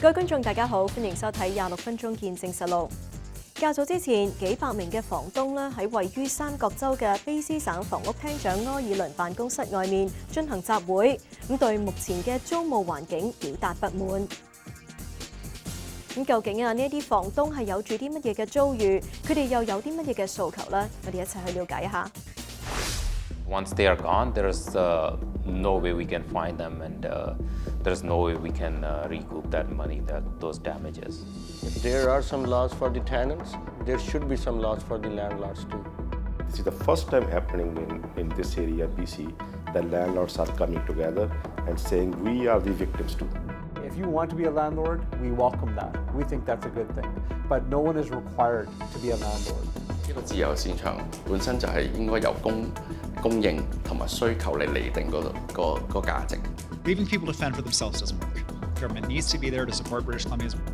各位觀眾大家好，歡迎收睇26分鐘見證實錄。較早之前，幾百名嘅房東咧喺位於三角洲嘅卑斯省房屋廳長柯爾倫辦公室外面進行集會，咁對目前嘅租務環境表達不滿。咁究竟呢一啲房東係有住啲乜嘢嘅遭遇，佢哋又有啲乜嘢嘅訴求呢？我哋一齊去了解一下。Once they are gone, there's no way we can find them, and there's no way we can recoup that money, those damages. If there are some laws for the tenants, there should be some laws for the landlords too. This is the first time happening in this area, BC, that landlords are coming together and saying we are the victims too. If you want to be a landlord, we welcome that. We think that's a good thing. But no one is required to be a landlord. 一個自由市場本身就係應該由供應同埋需求嚟釐定個價值。Leaving people to fend for themselves doesn't work. Government needs to be there to support British Columbia's. –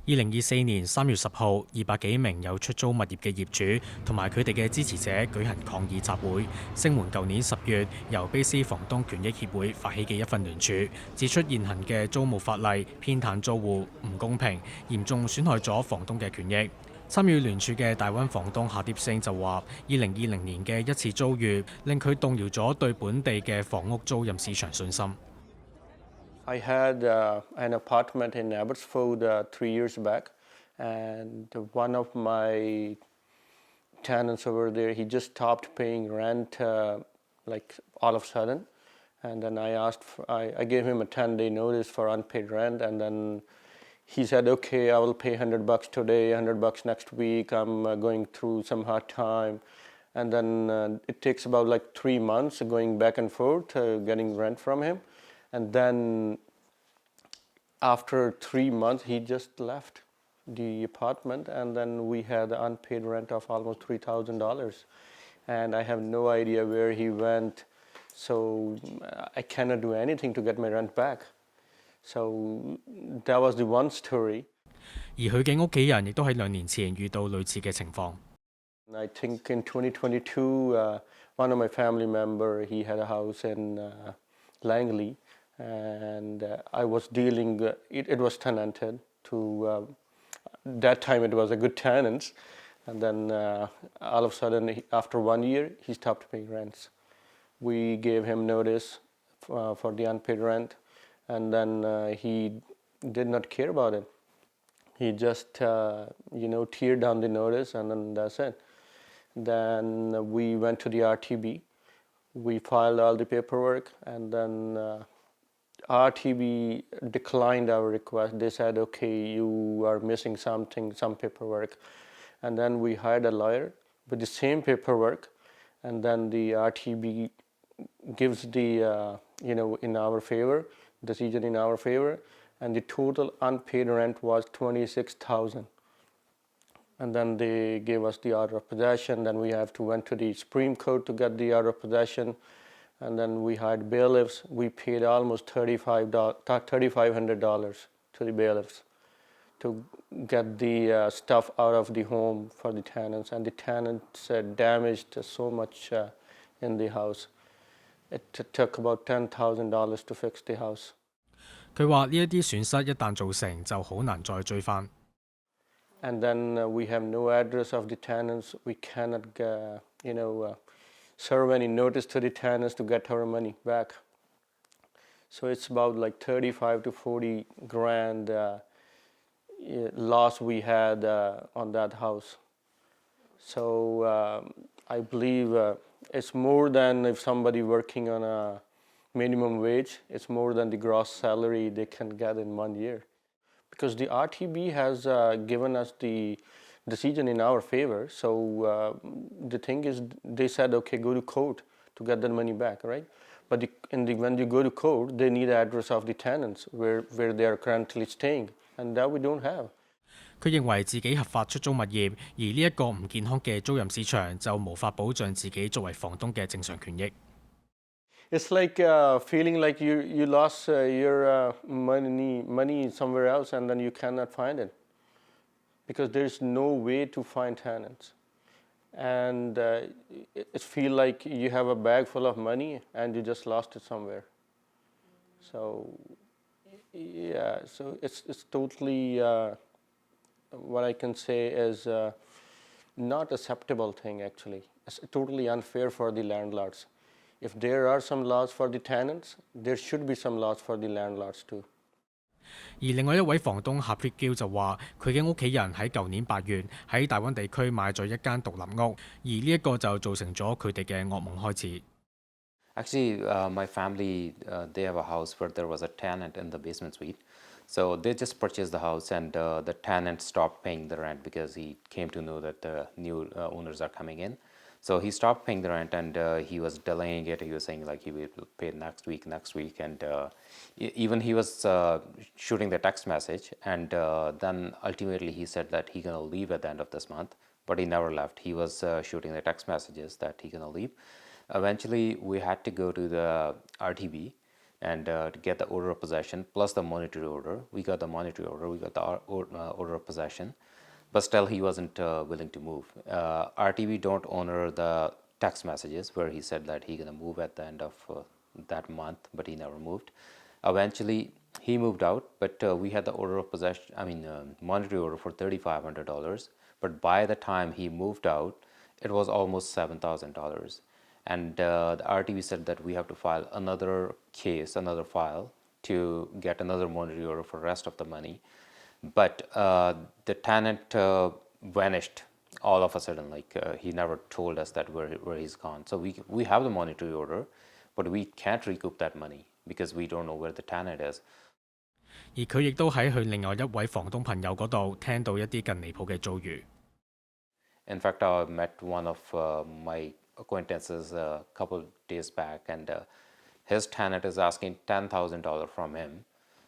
2024年3月10號，200幾名有出租物業嘅業主同埋佢哋嘅支持者舉行抗議集會，聲援舊年10月由卑斯房東權益協會發起嘅一份聯署，指出現行嘅租務法例偏袒租戶、唔公平，嚴重損害咗房東嘅權益。參與聯署嘅大溫房東夏蝶星就話，2020年嘅一次遭遇令佢動搖咗對本地嘅房屋租賃市場信心。I had an apartment in Abbotsford 3 years back, and one of my tenants over there, he just stopped paying rent like all of a sudden. And then I gave him a 10-day notice for unpaid rent, and then he said, okay, I will pay $100 today, $100 next week. I'm going through some hard time. And then it takes about like 3 months going back and forth, getting rent from him. And then after 3 months, he just left the apartment, and then we had unpaid rent of almost $3,000. And I have no idea where he went, so I cannot do anything to get my rent back. So that was the one story. 而佢嘅屋企人亦都喺2年前遇到類似嘅情況。I think in 2022, one of my family member, he had a house in Langley. And I was dealing, it was tenanted to, that time it was a good tenant. And then all of a sudden, after 1 year, he stopped paying rents. We gave him notice for the unpaid rent, and then he did not care about it. He just, teared down the notice, and then that's it. Then we went to the RTB. We filed all the paperwork, and then RTB declined our request. They said, okay, you are missing some paperwork. And then we hired a lawyer with the same paperwork, and then the RTB gives the, in our favor, decision in our favor, and the total unpaid rent was $26,000. And then they gave us the order of possession. Then we went to the Supreme Court to get the order of possession. And then we hired bailiffs. We paid almost $3,500 to the bailiffs to get the stuff out of the home for the tenants. And the tenants damaged so much in the house. It took about $10,000 to fix the house. 佢話呢一啲損失一旦造成，就好難再追翻。And then we have no address of the tenants. We cannot, serve any notice to the tenants to get our money back. So it's about like 35 to 40 grand loss we had on that house. So I believe it's more than if somebody working on a minimum wage, it's more than the gross salary they can get in 1 year. Because the RTB has given us the decision in our favor. So the thing is, they said, okay, go to court to get that money back, right? But when you go to court, they need the address of the tenants where they are currently staying, and that we don't have. 佢認為自己合法出租物業，而呢一個唔健康嘅租賃市場就無法保障自己作為房東嘅正常權益。It's like feeling like you lost your money somewhere else and then you cannot find it because there's no way to find tenants. And it feels like you have a bag full of money and you just lost it somewhere. So yeah, so it's totally what I can say is not acceptable thing actually. It's totally unfair for the landlords. If there are some laws for the tenants, there should be some laws for the landlords too. 而另外一位房東 Fairchild 就話，佢嘅屋企人喺舊年8月喺大灣地區買咗一間獨立屋，而呢一個就造成咗佢哋嘅噩夢開始。Actually, my family, they have a house where there was a tenant in the basement suite. So they just purchased the house and the tenant stopped paying the rent because he came to know that the new owners are coming in. So he stopped paying the rent and he was delaying it. He was saying like he will pay next week. And even he was shooting the text message. And then ultimately he said that he's going to leave at the end of this month. But he never left. He was shooting the text messages that he's going to leave. Eventually, we had to go to the RTB and to get the order of possession plus the monetary order. We got the monetary order. We got the order of possession. But still, he wasn't willing to move. RTB don't honor the text messages where he said that he's going to move at the end of that month, but he never moved. Eventually, he moved out, but we had the order of possession, monetary order for $3,500. But by the time he moved out, it was almost $7,000. And the RTB said that we have to file another case, another file, to get another monetary order for the rest of the money. But the tenant vanished all of a sudden. Like he never told us that where he's gone. So we have the monetary order, but we can't recoup that money because we don't know where the tenant is. 而佢亦都喺佢另外一位房東朋友嗰度聽到一啲更離譜嘅遭遇。In fact, I met one of my acquaintances a couple days back, and his tenant is asking $10,000 from him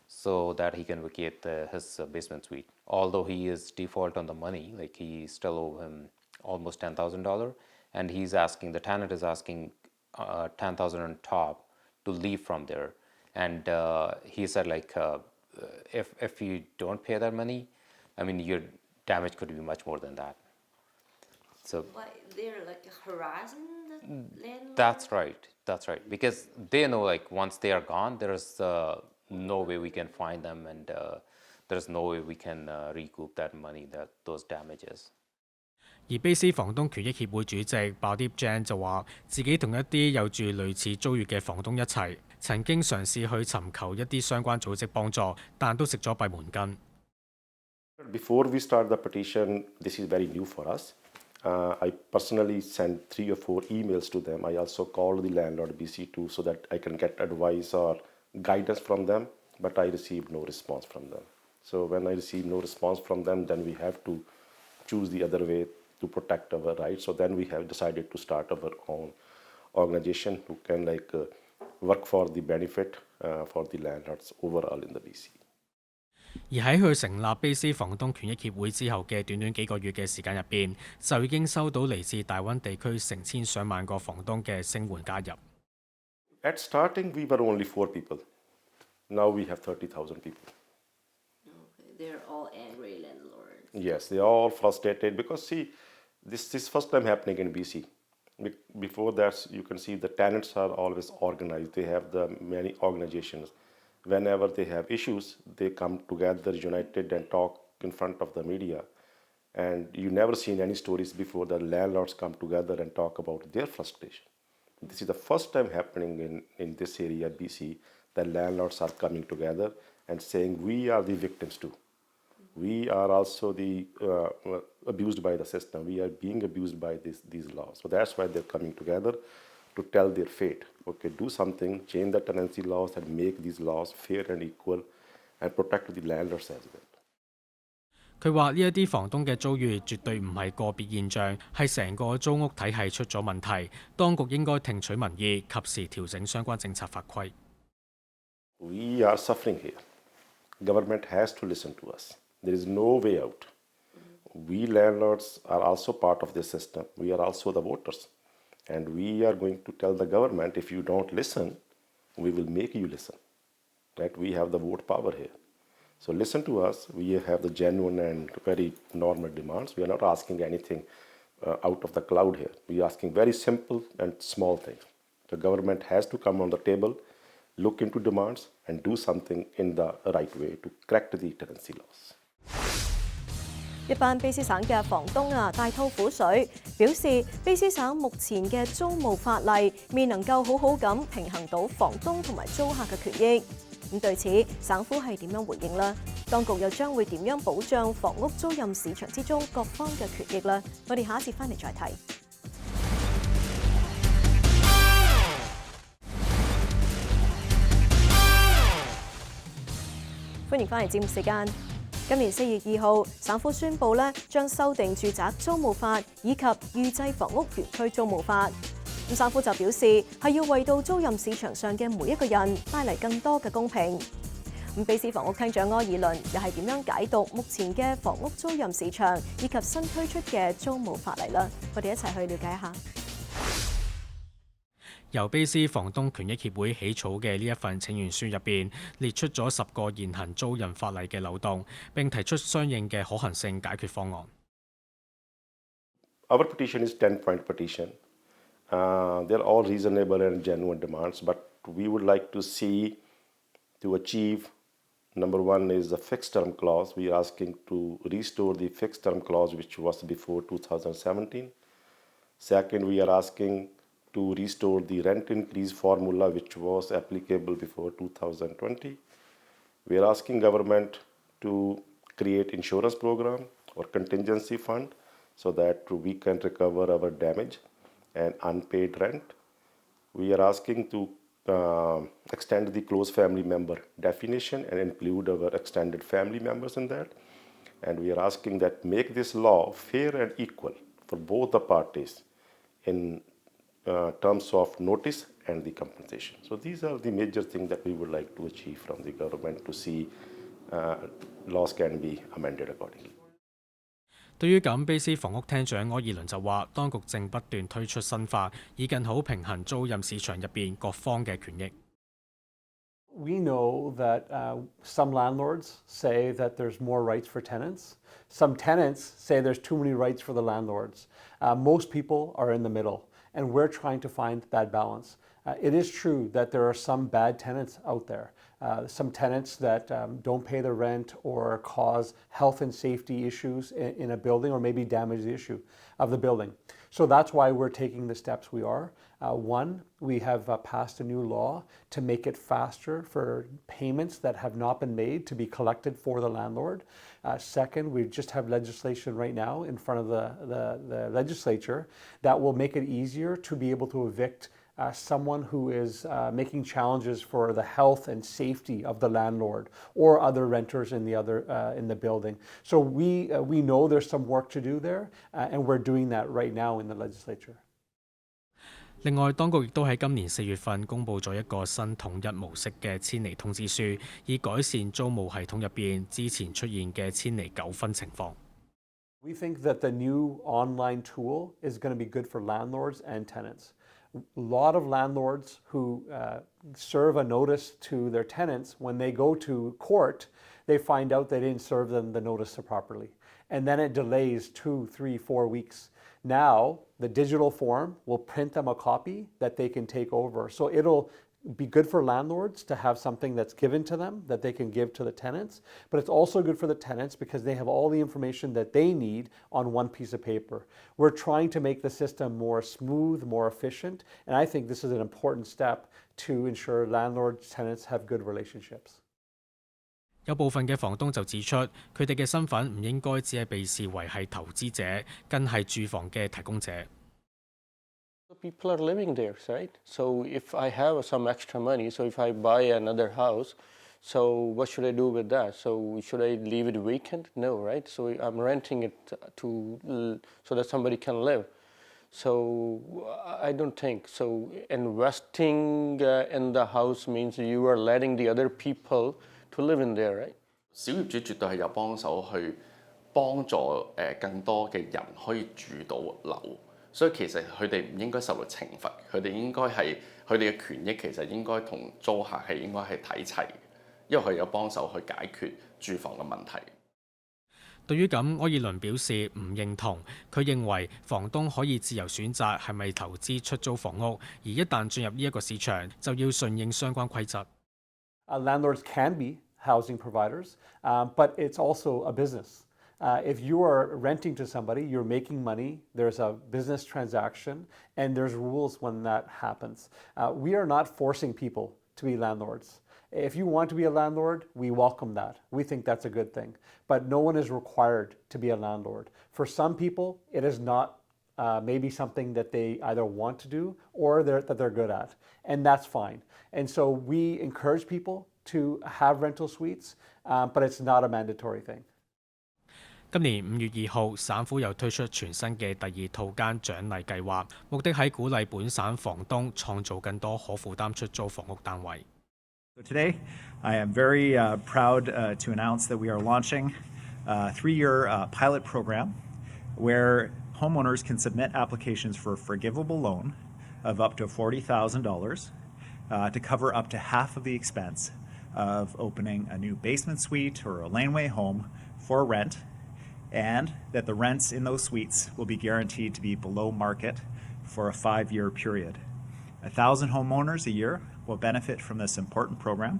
so that he can vacate his basement suite. Although he is default on the money, like he still owe him almost $10,000, and the tenant is asking $10,000 on top to leave from there. And he said like, if you don't pay that money, your damage could be much more than that. So they're like harassing the landlord? That's right. Because they know like once they are gone, there's no way we can find them, and there's no way we can recoup that money, those damages. 而卑斯房東權益協會主席 Jack 就話，自己同一啲有住類似遭遇嘅房東一齊，曾經嘗試去尋求一啲相關組織幫助，但都食咗閉門羹。Before we start the petition, this is very new for us. I personally sent 3 or 4 emails to them. I also called the landlord BC2 so that I can get advice or guidance from them, but I received no response from them. So when I receive no response from them, then we have to choose the other way to protect our rights. So then we have decided to start our own organization who can work for the benefit for the landlords overall in the BC. 而喺佢成立卑斯房東權益協會之後嘅短幾個月嘅時間入邊，就已經收到嚟自大灣地區成千上萬個房東嘅聲援加入。At starting, we were only 4 people. Now we have 30,000 people. Okay, they're all angry landlords. Yes, they are all frustrated because see, this is first time happening in BC. Before that, you can see the tenants are always organized. They have the many organizations. Whenever they have issues, they come together, united, and talk in front of the media. And you never seen any stories before that landlords come together and talk about their frustration. This is the first time happening in this area, BC, that landlords are coming together and saying, we are the victims too. We are also the abused by the system. We are being abused by these laws. So that's why they're coming together to tell their fate. Okay, do something, change the tenancy laws and make these laws fair and equal and protect the landlords as well. 佢話呢一啲房東嘅遭遇絕對唔係個別現象，係成個租屋體系出咗問題，當局應該聽取民意，及時調整相關政策法規。We are suffering here. Government has to listen to us. There is no way out. We landlords are also part of this system. We are also the voters. And we are going to tell the government, if you don't listen, we will make you listen. Right? We have the vote power here. So listen to us. We have the genuine and very normal demands. We are not asking anything out of the cloud here. We are asking very simple and small things. The government has to come on the table, look into demands, and do something in the right way to correct the tenancy laws. 一班卑斯省嘅房東大吐苦水，表示卑斯省目前嘅租務法例未能夠好好咁平衡到房東同埋租客嘅權益。咁對此，省府係點樣回應呢？當局又將會點樣保障房屋租賃市場之中各方嘅權益呢？我哋下一節翻嚟再睇。歡迎翻嚟節目時間。今年4月2號，省府宣布將修訂住宅租務法以及預製房屋園區租務法。咁省府就表示係要為到租賃市場上嘅每一個人帶嚟更多嘅公平。咁卑斯房屋廳長柯爾倫又係點樣解讀目前嘅房屋租賃市場以及新推出嘅租務法例呢？我哋一齊去了解一下。由卑斯房東權益協會起草嘅呢一份請願書入邊，列出咗10個現行租賃法例嘅漏洞，並提出相應嘅可行性解決方案。Our petition is 10-point petition. They're all reasonable and genuine demands, but we would like to see to achieve, number one is the fixed term clause. We are asking to restore the fixed term clause which was before 2017. Second, we are asking to restore the rent increase formula which was applicable before 2020. We are asking government to create insurance program or contingency fund so that we can recover our damage and unpaid rent. We are asking to extend the close family member definition and include our extended family members in that. And we are asking that make this law fair and equal for both the parties in terms of notice and the compensation. So these are the major things that we would like to achieve from the government to see laws can be amended accordingly. 對於咁，卑斯房屋廳長柯爾倫就話，當局正不斷推出新法，以更好平衡租賃市場入邊各方嘅權益。We know that some landlords say that there's more rights for tenants. Some tenants say there's too many rights for the landlords. Most people are in the middle, and we're trying to find that balance. It is true that there are some bad tenants out there, some tenants that don't pay the rent or cause health and safety issues in a building or maybe damage the issue of the building. So that's why we're taking the steps we are. One, we have passed a new law to make it faster for payments that have not been made to be collected for the landlord. Second, we just have legislation right now in front of the legislature that will make it easier to be able to evict someone who is making challenges for the health and safety of the landlord or other renters in the building. So we know there's some work to do there, and we're doing that right now in the legislature. 另外，當局亦都喺今年4月份公布咗一個新統一模式嘅遷離通知書，以改善租務系統入邊之前出現嘅遷離糾紛情況。We think that the new online tool is going to be good for landlords and tenants. A lot of landlords who serve a notice to their tenants, when they go to court, they find out they didn't serve them the notice properly. And then it delays 2, 3, 4 weeks. Now, the digital form will print them a copy that they can take over. So it'll be good for landlords to have something that's given to them that they can give to the tenants, but it's also good for the tenants because they have all the information that they need on one piece of paper. We're trying to make the system more smooth, more efficient, and I think this is an important step to ensure landlords, tenants have good relationships. 有部分嘅房東就指出，佢哋嘅身份唔應該只係被視為係投資者，更係住房嘅提供者。People are living there, right? So if I have some extra money, so if I buy another house, so what should I do with that? So should I leave it vacant? No, right? So I'm renting it so that somebody can live. So I don't think so. Investing in the house means you are letting the other people to live in there, right? 小業主絕對係有幫手去幫助更多嘅人可以住到樓，所以其實佢哋唔應該受到懲罰，佢哋應該係佢哋嘅權益其實應該同租客係應該係睇齊，因為佢有幫手去解決住房嘅問題。對於咁，柯爾倫表示唔認同。佢認為房東可以自由選擇係咪投資出租房屋，而一旦進入呢一個市場，就要順應相關規則。Landlords can be housing providers, but it's also a business. If you are renting to somebody, you're making money, there's a business transaction, and there's rules when that happens. We are not forcing people to be landlords. If you want to be a landlord, we welcome that. We think that's a good thing. But no one is required to be a landlord. For some people, it is not maybe something that they either want to do or that they're good at. And that's fine. And so we encourage people to have rental suites, but it's not a mandatory thing. 今年5月2號，省府又推出全新嘅第2套間獎勵計劃，目的係鼓勵本省房東創造更多可負擔出租房屋單位。So today, I am very proud to announce that we are launching a 3-year pilot program where homeowners can submit applications for a forgivable loan of up to $40,000 to cover up to half of the expense of opening a new basement suite or a laneway home for rent, and that the rents in those suites will be guaranteed to be below market for a 5-year period. 1,000 homeowners a year will benefit from this important program,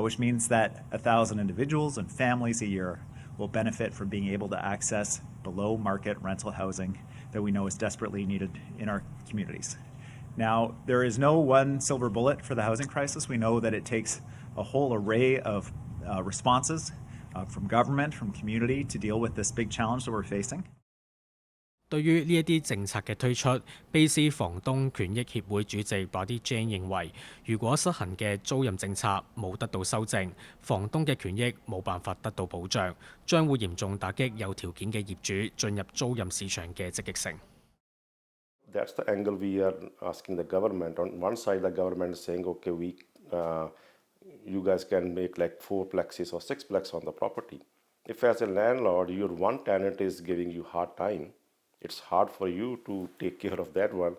which means that 1,000 individuals and families a year will benefit from being able to access below market rental housing that we know is desperately needed in our communities. Now, there is no one silver bullet for the housing crisis. We know that it takes a whole array of responses from government, from community to deal with this big challenge that we're facing. 對於呢一啲政策嘅推出，卑斯房東權益協會主席 Body Jane 認為，如果施行嘅租賃政策冇得到修正，房東嘅權益冇辦法得到保障，將會嚴重打擊有條件嘅業主進入租賃市場嘅積極性。That's the angle we are asking the government. On one side, the government is saying, okay, you guys can make like 4 plexes or 6 plexes on the property. If as a landlord, your one tenant is giving you hard time, it's hard for you to take care of that one.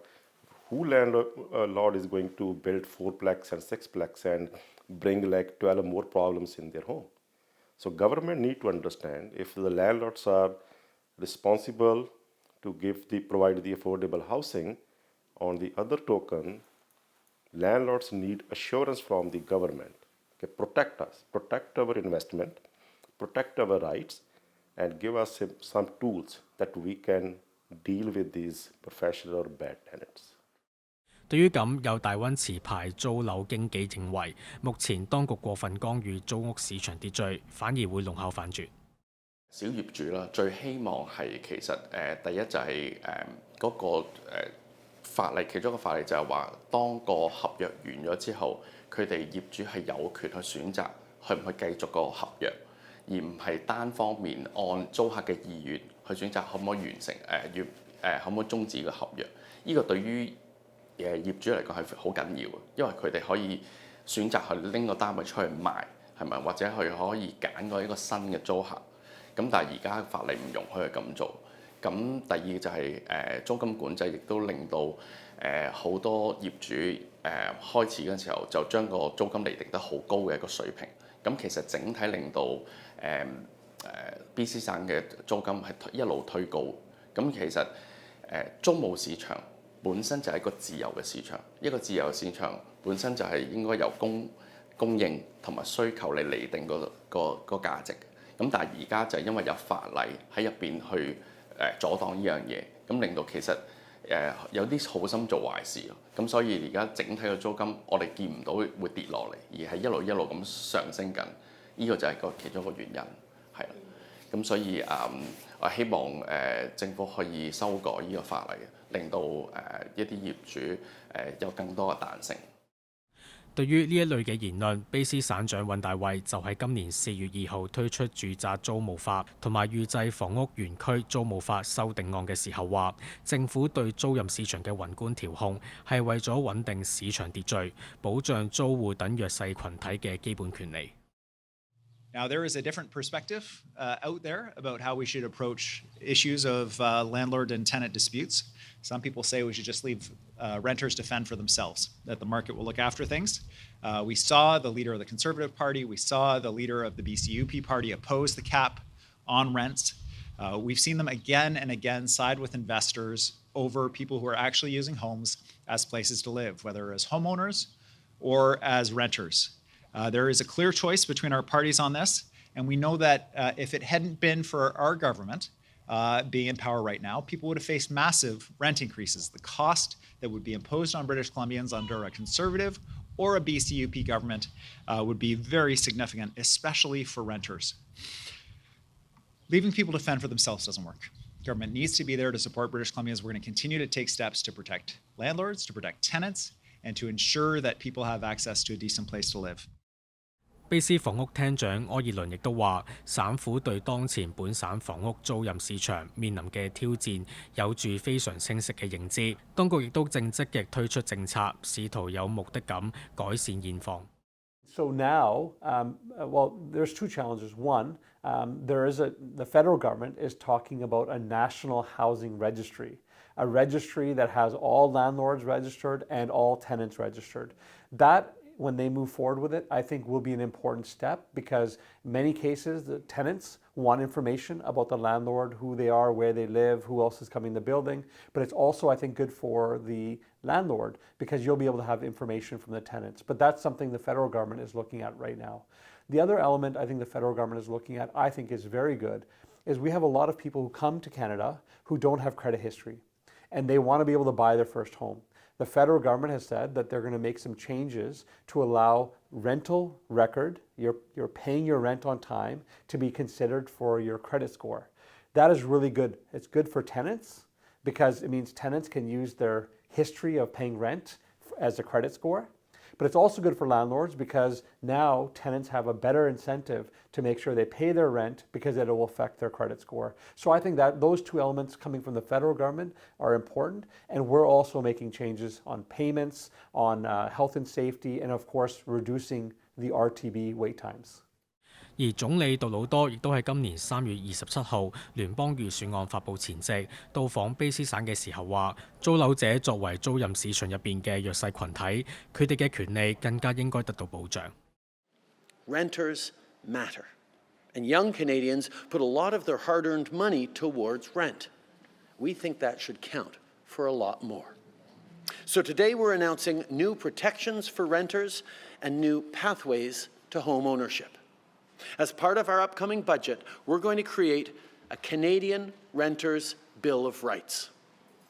Who landlord is going to build 4 plex and 6 plex and bring like 12 more problems in their home? So government need to understand if the landlords are responsible to provide the affordable housing. On the other token, landlords need assurance from the government. Okay, protect us, protect our investment, protect our rights, and give us some tools that we can deal with these professional or bad tenants. 對於咁，有大溫持牌租樓經紀認為，目前當局過分干預租屋市場秩序，反而會弄巧反拙。小業主啦，最希望係其實第一就係嗰個法例，其中一個法例就係話，當個合約完咗之後，佢哋業主係有權去選擇去唔去繼續個合約，而唔係單方面按租客嘅意願去選擇可唔可以完成可唔可以終止個合約。呢個對於業主嚟講係好緊要嘅，因為佢哋可以選擇去拎個單位出去賣，係咪？或者佢可以揀個一個新嘅租客。咁但係而家法例唔容許佢咁做。咁第二就係租金管制，亦都令到好多業主開始嗰陣時候就將個租金釐定得好高嘅一個水平。咁其實整體令到BC 省嘅租金係一路推高。咁其實租務市場本身就係一個自由嘅市場，一個自由嘅市場本身就係應該由供應同埋需求嚟釐定個價值。咁但係而家就係因為有法例喺入邊去阻擋呢樣嘢，咁令到其實有啲好心做壞事咯。咁所以而家整體嘅租金我哋見唔到會跌落嚟，而係一路咁上升緊。呢個就係其中一個原因，係啦。咁所以我希望政府可以修改呢個法例，令到一啲業主有更多嘅彈性。對於呢一類嘅言論，卑斯省長尹大衛就喺今年4月2號推出住宅租務法同埋預製房屋園區租務法修訂案嘅時候話，政府對租賃市場嘅宏觀調控係為咗穩定市場秩序，保障租戶等弱勢群體嘅基本權利。Now, there is a different perspective out there about how we should approach issues of landlord and tenant disputes. Some people say we should just leave renters to fend for themselves, that the market will look after things. We saw the leader of the Conservative Party, we saw the leader of the BCUP party oppose the cap on rents. We've seen them again and again side with investors over people who are actually using homes as places to live, whether as homeowners or as renters. There is a clear choice between our parties on this, and we know that if it hadn't been for our government being in power right now, people would have faced massive rent increases. The cost that would be imposed on British Columbians under a Conservative or a BCUP government would be very significant, especially for renters. Leaving people to fend for themselves doesn't work. Government needs to be there to support British Columbians. We're going to continue to take steps to protect landlords, to protect tenants, and to ensure that people have access to a decent place to live. 卑斯房屋廳長柯爾倫亦都話，省府對當前本省房屋租賃市場面臨嘅挑戰有住非常清晰嘅認知，當局亦都正積極推出政策，試圖有目的咁改善現況。So now, well, there's two challenges. One, the federal government is talking about a national housing registry, a registry that has all landlords registered and all tenants registered. That, when they move forward with it, I think will be an important step because in many cases the tenants want information about the landlord, who they are, where they live, who else is coming in the building. But it's also, I think, good for the landlord because you'll be able to have information from the tenants. But that's something the federal government is looking at right now. The other element I think the federal government is looking at, I think is very good, is we have a lot of people who come to Canada who don't have credit history and they want to be able to buy their first home. The federal government has said that they're going to make some changes to allow rental record, you're paying your rent on time, to be considered for your credit score. That is really good. It's good for tenants because it means tenants can use their history of paying rent as a credit score. But it's also good for landlords because now tenants have a better incentive to make sure they pay their rent because it will affect their credit score. So I think that those two elements coming from the federal government are important, and we're also making changes on payments, on health and safety, and of course reducing the RTB wait times. 而總理杜魯多亦都喺今年3月27號聯邦預算案發布前夕到訪卑斯省嘅時候話，租樓者作為租賃市場入邊嘅弱勢群體，佢哋嘅權利更加應該得到保障。Renters matter, and young Canadians put a lot of their hard-earned money towards rent. We think that should count for a lot more. So today we're announcing new protections for renters and new pathways to home ownership. As part of our upcoming budget, we're going to create a Canadian Renters Bill of Rights.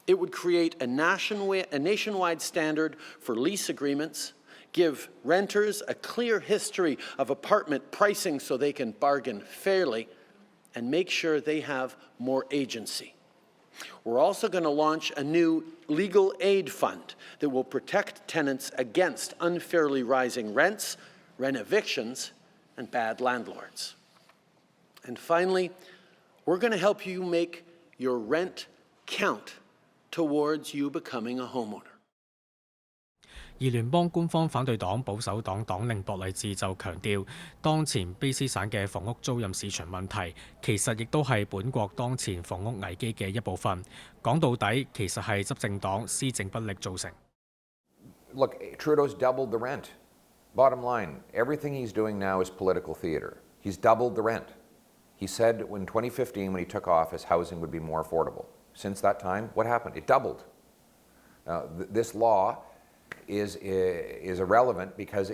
It would create a nationwide standard for lease agreements, give renters a clear history of apartment pricing so they can bargain fairly, and make sure they have more agency. We're also going to launch a new legal aid fund that will protect tenants against unfairly rising rents, rent evictions, and bad landlords. And finally, we're going to help you make your rent count towards you becoming a homeowner. 而聯邦官方反對黨保守黨黨領博勵治就強調，當前卑斯省嘅房屋租賃市場問題，其實亦都係本國當前房屋危機嘅一部分。講到底，其實係執政黨施政不力造成。Look, Trudeau's doubled the rent. Bottom line, everything he's doing now is political theater. He's doubled the rent. He said in 2015 when he took office, housing would be more affordable. Since that time, what happened? It doubled. Now, this law is irrelevant because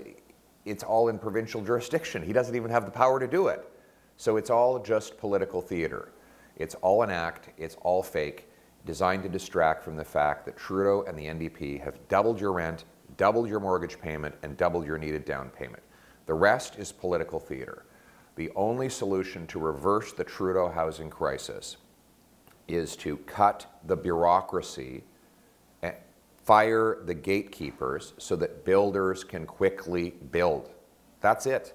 it's all in provincial jurisdiction. He doesn't even have the power to do it. So it's all just political theater. It's all an act. It's all fake, designed to distract from the fact that Trudeau and the NDP have doubled your rent, doubled your mortgage payment, and doubled your needed down payment. The rest is political theater. The only solution to reverse the Trudeau housing crisis is to cut the bureaucracy, fire the gatekeepers so that builders can quickly build. That's it,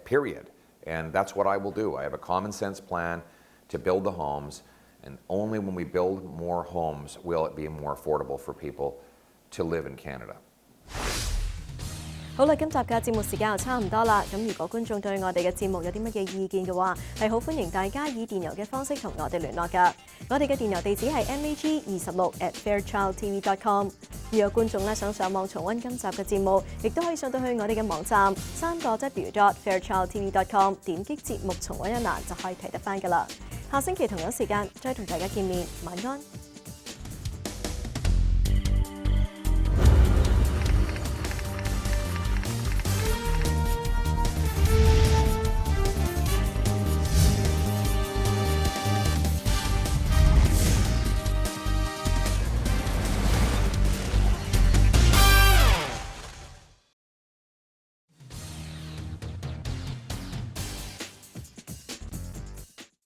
period. And that's what I will do. I have a common sense plan to build the homes, and only when we build more homes will it be more affordable for people to live in Canada. 好啦，今集嘅節目時間又差唔多啦。咁如果觀眾對我哋嘅節目有啲乜嘢意見嘅話，係好歡迎大家以電郵嘅方式同我哋聯絡㗎。我哋嘅電郵地址係 mag26@fairchildtv.com。如果觀眾咧想上網重溫今集嘅節目，亦都可以上到去我哋嘅網站3w.fairchildtv.com， 點擊節目重溫一欄就可以睇得翻㗎啦。下星期同樣時間再同大家見面，晚安。